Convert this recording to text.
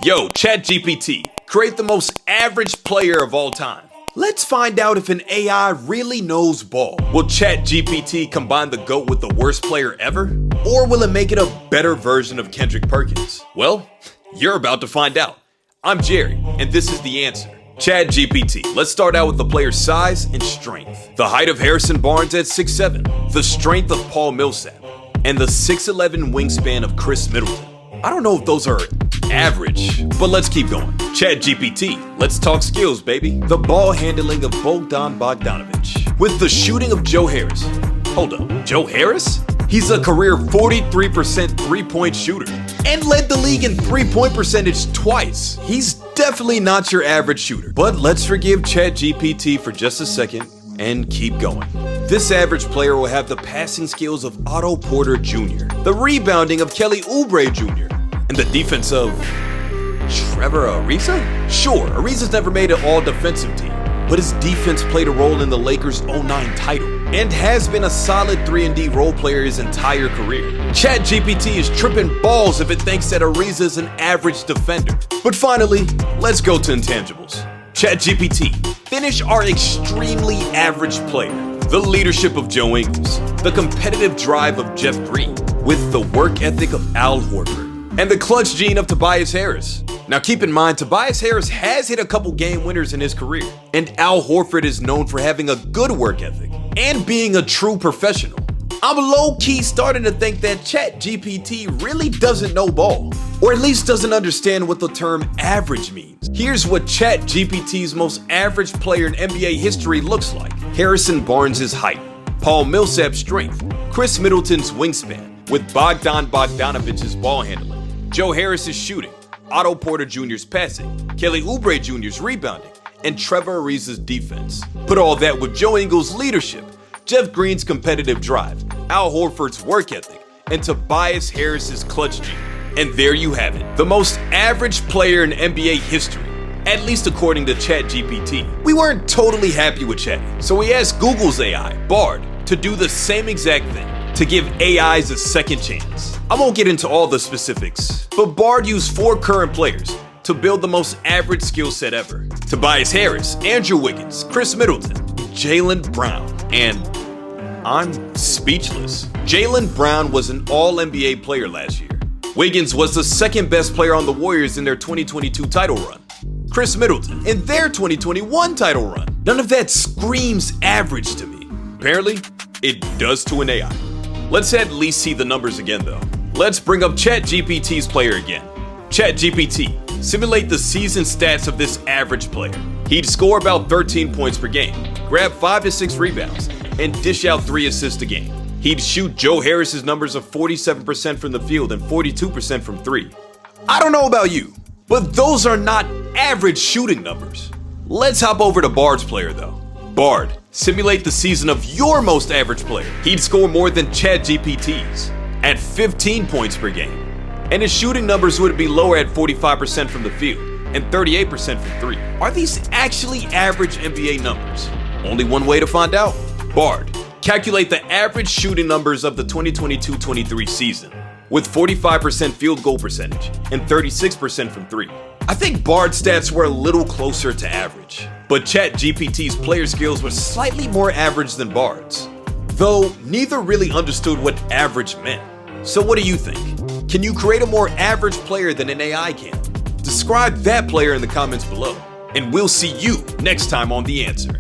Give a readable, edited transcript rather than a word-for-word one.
Yo, ChatGPT, create the most average player of all time. Let's find out if an AI really knows ball. Will ChatGPT combine the GOAT with the worst player ever? Or will it make it a better version of Kendrick Perkins? Well, you're about to find out. I'm Jerry, and this is the answer. ChatGPT. Let's start out with the player's size and strength. The height of Harrison Barnes at 6'7", the strength of Paul Millsap, and the 6'11" wingspan of Khris Middleton. I don't know if those are average, but let's keep going. ChatGPT, let's talk skills, baby. The ball handling of Bogdan Bogdanovic with the shooting of Joe Harris. Hold up, Joe Harris? He's a career 43% three-point shooter and led the league in three-point percentage twice. He's definitely not your average shooter, but let's forgive ChatGPT for just a second and keep going. This average player will have the passing skills of Otto Porter Jr., the rebounding of Kelly Oubre Jr., and the defense of Trevor Ariza? Sure, Ariza's never made an all-defensive team, but his defense played a role in the Lakers' 09 title and has been a solid 3-and-D role player his entire career. ChatGPT is tripping balls if it thinks that Ariza is an average defender. But finally, let's go to intangibles. ChatGPT, finish our extremely average player. The leadership of Joe Ingles, the competitive drive of Jeff Green, with the work ethic of Al Horford, and the clutch gene of Tobias Harris. Now keep in mind, Tobias Harris has hit a couple game winners in his career, and Al Horford is known for having a good work ethic and being a true professional. I'm low-key starting to think that ChatGPT really doesn't know ball, or at least doesn't understand what the term average means. Here's what ChatGPT's most average player in NBA history looks like. Harrison Barnes' height, Paul Millsap's strength, Khris Middleton's wingspan, with Bogdan Bogdanovic's ball handling, Joe Harris's shooting, Otto Porter Jr.'s passing, Kelly Oubre Jr.'s rebounding, and Trevor Ariza's defense. Put all that with Joe Ingles' leadership, Jeff Green's competitive drive, Al Horford's work ethic, and Tobias Harris's clutch gene. And there you have it, the most average player in NBA history, at least according to ChatGPT. We weren't totally happy with Chatty, so we asked Google's AI, Bard, to do the same exact thing, to give AIs a second chance. I won't get into all the specifics, but Bard used 4 current players to build the most average skill set ever. Tobias Harris, Andrew Wiggins, Khris Middleton, Jaylen Brown, and I'm speechless. Jaylen Brown was an all-NBA player last year. Wiggins was the second best player on the Warriors in their 2022 title run. Khris Middleton in their 2021 title run. None of that screams average to me. Apparently, it does to an AI. Let's at least see the numbers again though. Let's bring up ChatGPT's player again. ChatGPT, simulate the season stats of this average player. He'd score about 13 points per game, grab 5 to 6 rebounds, and dish out 3 assists a game. He'd shoot Joe Harris's numbers of 47% from the field and 42% from 3. I don't know about you, but those are not average shooting numbers. Let's hop over to Bard's player though. Bard, simulate the season of your most average player. He'd score more than ChatGPT's at 15 points per game. And his shooting numbers would be lower at 45% from the field and 38% from 3. Are these actually average NBA numbers? Only one way to find out. Bard, calculate the average shooting numbers of the 2022-23 season with 45% field goal percentage and 36% from 3. I think Bard's stats were a little closer to average, but ChatGPT's player skills were slightly more average than Bard's, though neither really understood what average meant. So what do you think? Can you create a more average player than an AI can? Describe that player in the comments below, and we'll see you next time on The Answer.